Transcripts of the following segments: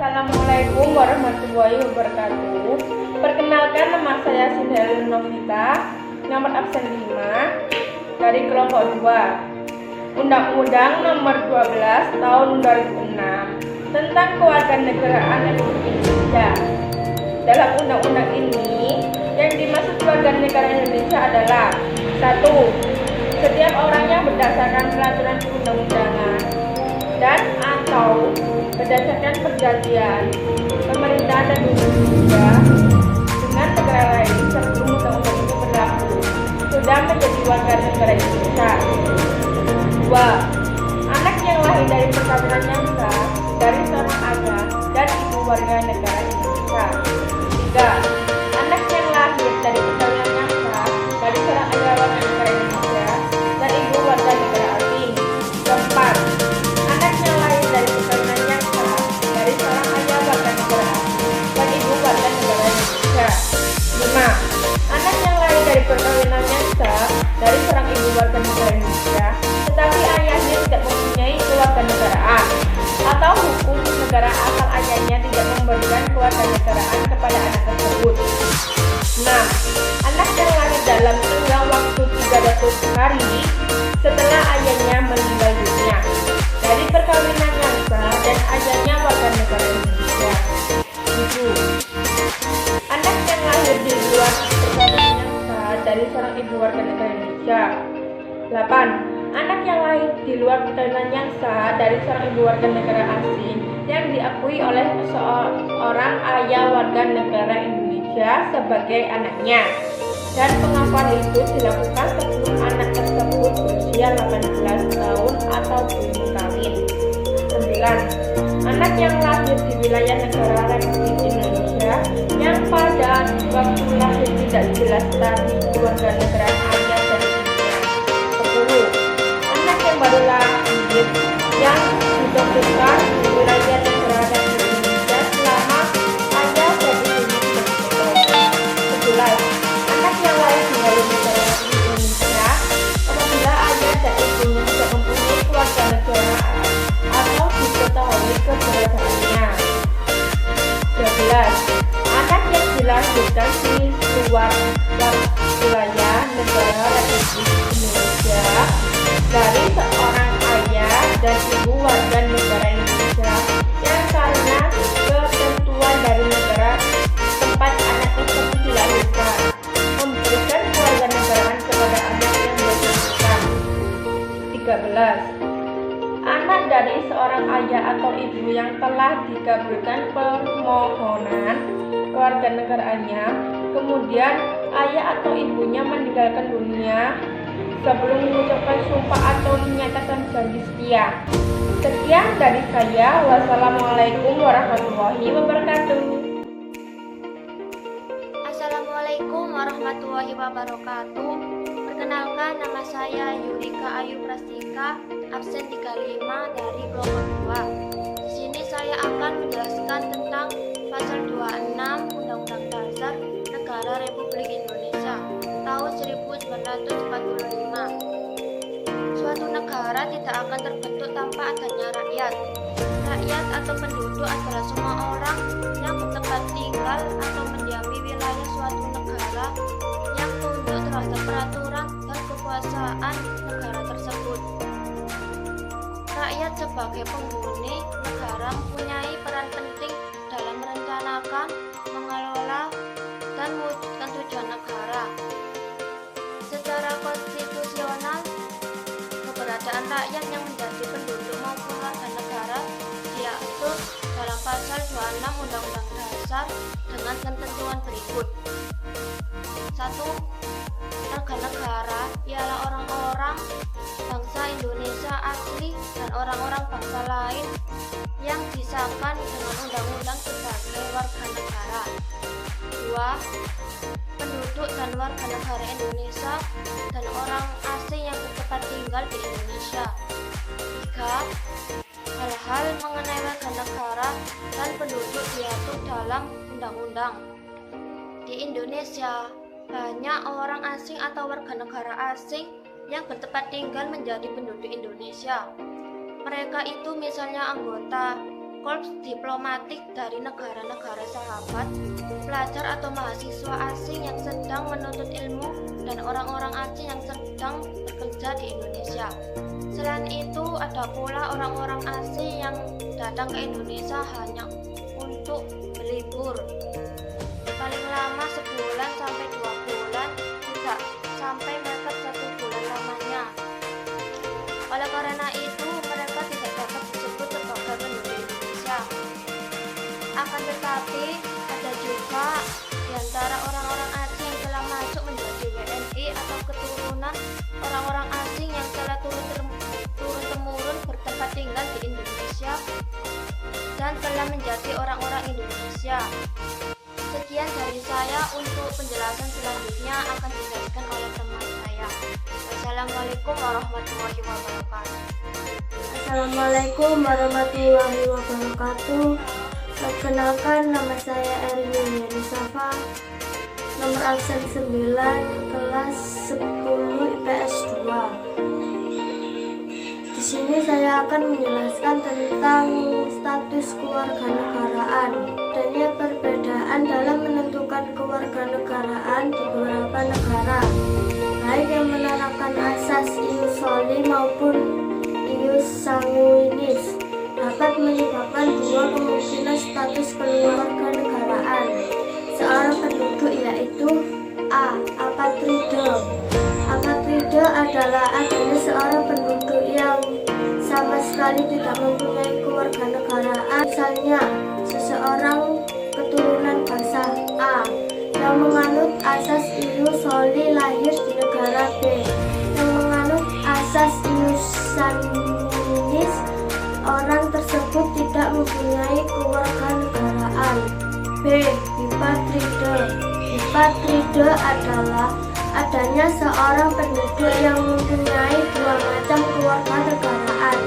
Assalamualaikum warahmatullahi wabarakatuh. Perkenalkan, nama saya Sindael Novita, nomor absen 5 dari kelompok 2. Undang-Undang nomor 12 tahun 2006 tentang Kewarganegaraan Republik Indonesia. Dalam undang-undang ini, yang dimaksud warga negara Indonesia adalah 1. Setiap orang yang berdasarkan peraturan perundang-undangan dan atau berdasarkan perjanjian pemerintahan dan Indonesia dengan negara lain sebelum undang-undang itu berlaku sudah menjadi warga negara Indonesia. 2. Anak yang lahir dari perkawinan yang sah dari seorang ayah dan ibu warga negara Indonesia. 3. Anak yang lahir dari perkawinan yang sah dari seorang ayah warga negara Indonesia dan ibu warga negara asing. 4. Anak yang lahir dari perkawinan yang sah dari seorang ayah warga negara asing dan ibu warga negara Indonesia. 5. Anak yang lahir dari perkawinan yang sah dari seorang ibu warga negara Indonesia tetapi ayahnya tidak mempunyai kewarganegaraan atau hukum negara asal ayahnya tidak memberikan kewarganegaraan kepada anak tersebut. 6. Anak yang lahir dalam tenggang waktu 300 hari setelah ayahnya meninggal dunia dari perkawinan yang sah dan ayahnya warga negara Indonesia. 7. Anak yang lahir di luar perkawinan yang sah dari seorang ibu warga negara Indonesia. 8. Anak yang lahir di luar perkawinan yang sah dari seorang ibu warga negara asing yang diakui oleh seorang ayah warga negara Indonesia sebagai anaknya, dan pengakuan itu dilakukan sebelum anak tersebut berusia 18 tahun atau belum kawin. 9. Anak yang lahir di wilayah negara Republik Indonesia yang pada waktu lahir tidak dijelaskan kewarganegaraan ayah dan ibunya. 10. Anak yang baru lahir yang ditentukan di wilayah negara Republik Indonesia selama ayah dan ibunya tidak diketahui. 11. Anak yang lahir di luar negara Republik Indonesia apabila ayah dan ibunya tidak mempunyai kewarganegaraan atau diketahui keberadaannya. 12. Anak yang dilahirkan di luar wilayah negara Republik Indonesia dari seorang ayah dan ibu warga negara Indonesia yang karena ketentuan dari negara tempat anak tersebut dilahirkan memberikan kewarganegaraan kepada anak yang bersangkutan. 13. Anak dari seorang ayah atau ibu yang telah dikabulkan permohonan kewarganegaraannya, kemudian ayah atau ibunya meninggalkan dunia sebelum mengucapkan sumpah atau menyatakan janji setia. Sekian dari saya. Wassalamualaikum warahmatullahi wabarakatuh. Assalamualaikum warahmatullahi wabarakatuh. Perkenalkan, nama saya Yurika Ayu Prastika, absen 35 dari kelompok 2. Di sini saya akan menjelaskan tentang pasal 26 Undang-Undang Dasar Negara Republik Indonesia tahun 1945. Suatu negara tidak akan terbentuk tanpa adanya rakyat. Rakyat atau penduduk adalah semua orang yang bertempat tinggal atau mendiami wilayah suatu negara yang tunduk terhadap peraturan dan kekuasaan negara tersebut. Rakyat sebagai penghuni negara mempunyai peran penting dalam merencanakan, mengelola, dan mewujudkan tujuan negara. Secara konstitusional, keberadaan rakyat yang menjadi penduduk maupun warga negara diatur dalam pasal 26 Undang-Undang Dasar dengan ketentuan berikut. 1. Warga negara ialah orang-orang bangsa Indonesia asli dan orang-orang bangsa lain yang disahkan dengan undang-undang sebagai warga negara. 2. Penduduk dan warga negara Indonesia dan orang asing yang bertempat tinggal di Indonesia. 3. Hal-hal mengenai warga negara dan penduduk diatur dalam undang-undang. Di Indonesia, banyak orang asing atau warga negara asing yang bertempat tinggal menjadi penduduk Indonesia. Mereka itu misalnya anggota korps diplomatik dari negara-negara sahabat, pelajar atau mahasiswa asing yang sedang menuntut ilmu, dan orang-orang asing yang sedang bekerja di Indonesia. Selain itu, ada pula orang-orang asing yang datang ke Indonesia hanya untuk berlibur, paling lama sebulan sampai 2 bulan, tidak sampai mereka 1 bulan lamanya. Oleh karena itu, mereka tidak dapat disebut sebagai penduduk Indonesia. Akan tetapi, ada juga di antara orang-orang asing yang telah masuk menjadi WNI atau keturunan orang-orang asing yang telah turun-temurun bertempat tinggal di Indonesia dan telah menjadi orang-orang Indonesia. Sekian dari saya, untuk penjelasan selanjutnya akan dijelaskan oleh teman saya. Wassalamualaikum warahmatullahi wabarakatuh. Assalamualaikum warahmatullahi wabarakatuh. Perkenalkan, nama saya Erin Yulianisafa, nomor absen 9, kelas 10 IPS 2. Di sini saya akan menjelaskan tentang status kewarganegaraan dan perbedaan dalam menentukan kewarganegaraan di beberapa negara, baik yang menerapkan asas ius soli maupun ius sanguinis, dapat menyebabkan dua kemungkinan status kewarganegaraan seorang penduduk, yaitu A. Apatride. Apatride adalah adanya seorang penduduk yang sama sekali tidak mempunyai kewarganegaraan. Misalnya, seseorang keturunan bangsa A yang menganut asas ius soli lahir di negara B, yang menganut asas ius sanguinis. Orang tersebut tidak mempunyai kewarganegaraan. B. Bipatride. Bipatride adalah adanya seorang penduduk yang mempunyai dua macam kewarganegaraan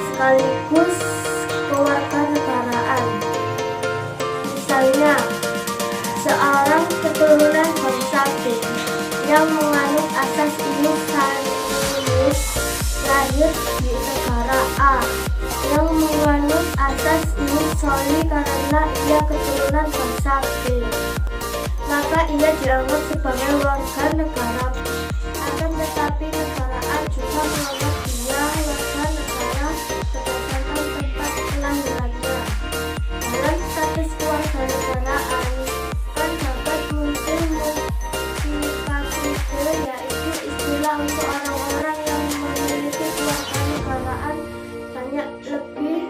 sekaligus kewarganegaraan. Misalnya, seorang keturunan bangsa B yang menganut asas ius sanguinis lahir di negara A, yang menganut asas ius soli karena ia keturunan bangsa B, maka ia dianggap sebagai warga negara B. Akan tetapi negara A juga menganggap dia warga negara berdasarkan tempat kelahirannya. Dalam status kewarganegaraan kan dapat muncul multipatride, yaitu istilah untuk orang-orang yang memiliki kewarganegaraan banyak lebih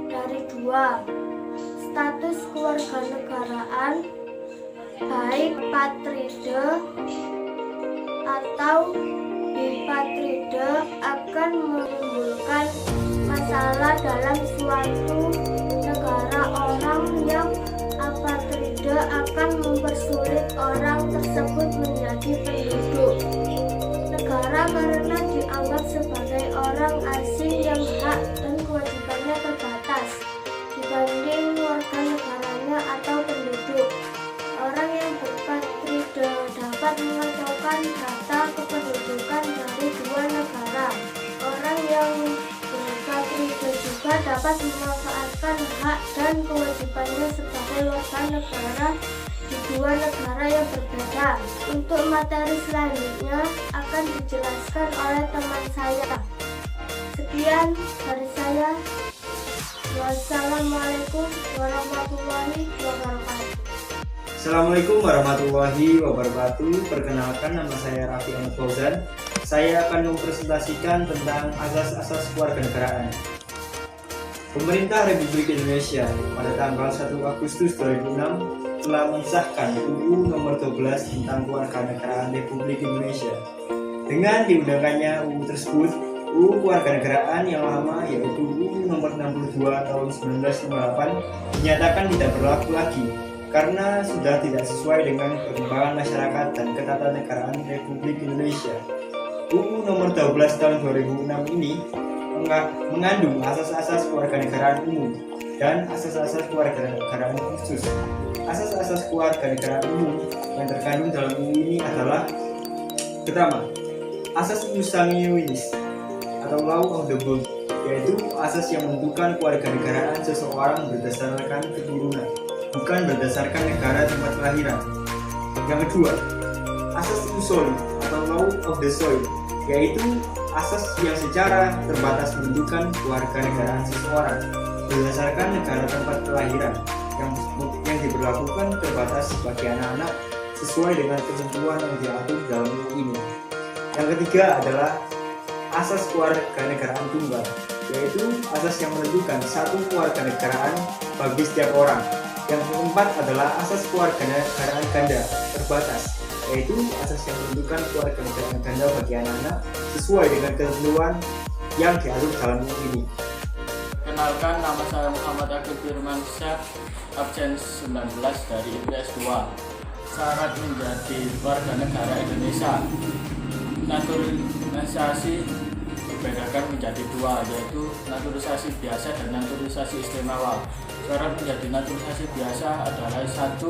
dari 2. Status kewarganegaraan baik patride atau bipatride akan menimbulkan masalah dalam suatu negara. Orang yang apatride akan mempersulit orang tersebut menjadi penduduk negara karena dianggap sebagai orang asing yang hak dan kewajibannya terbatas dibanding warga negaranya atau penduduk. Orang yang berpatride dapat mengacaukan data kependudukan dari dua negara. Orang yang berpatride juga dapat memanfaatkan hak dan kewajibannya sebagai warga negara di dua negara yang berbeda. Untuk materi selanjutnya akan dijelaskan oleh teman saya. Sekian dari saya. Wassalamualaikum warahmatullahi wabarakatuh. Assalamualaikum warahmatullahi wabarakatuh. Perkenalkan, nama saya Raffi Ahmad Fauzan. Saya akan mempresentasikan tentang asas-asas kewarganegaraan. Pemerintah Republik Indonesia pada tanggal 1 Agustus 2006 telah mensahkan UU Nomor 12 tentang Kewarganegaraan Republik Indonesia. Dengan diundangkannya UU tersebut, UU Kewarganegaraan yang lama, yaitu UU Nomor 62 tahun 1958, dinyatakan tidak berlaku lagi karena sudah tidak sesuai dengan perkembangan masyarakat dan ketatanegaraan Republik Indonesia. UU Nomor 12 tahun 2006 ini mengandung asas-asas kewarganegaraan umum dan asas-asas kewarganegaraan khusus. Asas-asas kewarganegaraan umum yang terkandung dalam UU ini adalah: pertama, asas ius sanguinis atau law of the book, yaitu asas yang menentukan kewarganegaraan seseorang berdasarkan keturunan, bukan berdasarkan negara tempat kelahiran. Yang kedua, asas usul atau law of the soil, yaitu asas yang secara terbatas menentukan kewarganegaraan seseorang berdasarkan negara tempat kelahiran yang diberlakukan terbatas bagi anak-anak sesuai dengan ketentuan yang diatur dalam UU ini. Yang ketiga adalah asas kewarganegaraan tunggal, yaitu asas yang menentukan satu kewarganegaraan bagi setiap orang. Yang keempat adalah asas kewarganegaraan ganda terbatas, yaitu asas yang menentukan kewarganegaraan ganda bagi anak-anak sesuai dengan ketentuan yang diatur dalam UU ini. Perkenalkan, nama saya Muhammad Akil Firmansyah, absen 19 dari IPS 2. Syarat menjadi warga negara Indonesia. Naturalisasi dibedakan menjadi dua, yaitu naturalisasi biasa dan naturalisasi istimewa. Syarat menjadi naturalisasi biasa adalah 1.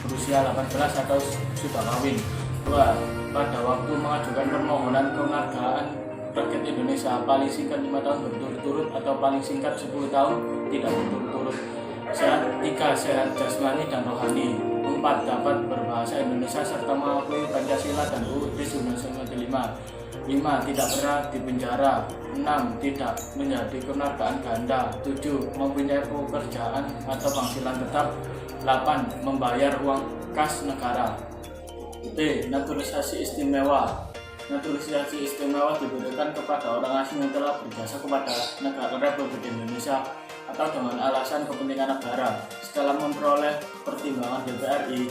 Berusia 18 atau sudah kawin. 2. Pada waktu mengajukan permohonan kewargaan rakyat Indonesia paling singkat 5 tahun berturut-turut atau paling singkat 10 tahun tidak berturut-turut. 3. Sehat jasmani dan rohani. 4. Dapat berbahasa Indonesia serta mengakui Pancasila dan UUD 1945. 5. Tidak pernah dipenjara. 6. Tidak menjadi kewarganegaraan ganda. 7. Mempunyai pekerjaan atau penghasilan tetap. 8. Membayar uang kas negara. B. Naturalisasi istimewa. Naturalisasi istimewa diberikan kepada orang asing yang telah berjasa kepada negara Republik Indonesia atau dengan alasan kepentingan negara setelah memperoleh pertimbangan DPR RI.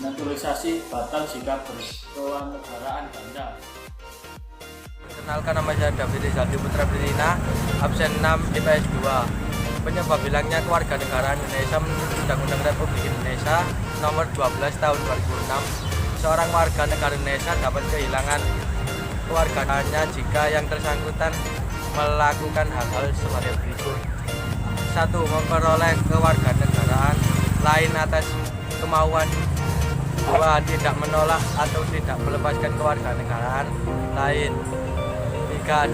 Naturalisasi batal jika berkewarganegaraan ganda. Perkenalkan, nama saya David Rizaldi Putra Brina, absen 6 IPS 2. Penyebab hilangnya kewarganegaraan Indonesia menurut Undang-Undang Republik Indonesia Nomor 12 Tahun 2006, seorang warga negara Indonesia dapat kehilangan kewarganaannya jika yang bersangkutan melakukan hal-hal sebagai berikut. 1. Memperoleh kewarganegaraan lain atas kemauan. 2. Tidak menolak atau tidak melepaskan kewarganegaraan lain. 3.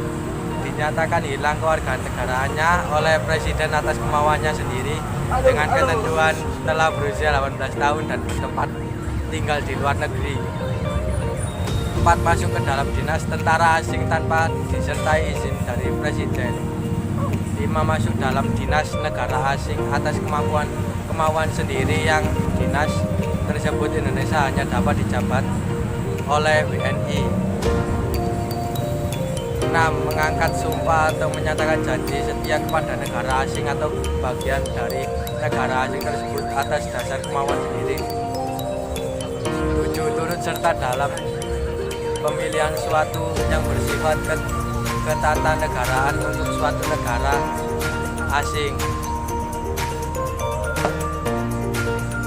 Dinyatakan hilang kewarganegaraannya oleh presiden atas kemauannya sendiri dengan ketentuan telah berusia 18 tahun dan bertempat tinggal di luar negeri. 4. Masuk ke dalam dinas tentara asing tanpa disertai izin dari presiden. 5. Masuk dalam dinas negara asing atas kemauan sendiri yang dinas tersebut Indonesia hanya dapat dijabat oleh WNI. 6. Mengangkat sumpah atau menyatakan janji setia kepada negara asing atau bagian dari negara asing tersebut atas dasar kemauan sendiri. 7. Turut serta dalam pemilihan suatu yang bersifat ketatanegaraan untuk suatu negara asing.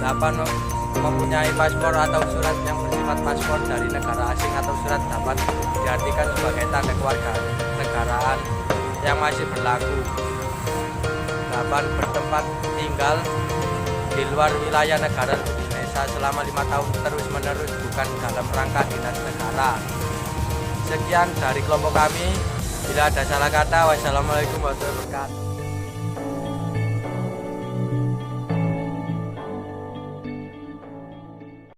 8. Mempunyai paspor atau surat yang bersifat paspor dari negara asing atau surat dapat diartikan sebagai tanda kewarganegaraan yang masih berlaku. 8. Bertempat tinggal di luar wilayah negara Indonesia selama 5 tahun terus-menerus bukan dalam rangka dinas negara. Sekian dari kelompok kami. Bila ada salah kata, wassalamualaikum warahmatullahi wabarakatuh.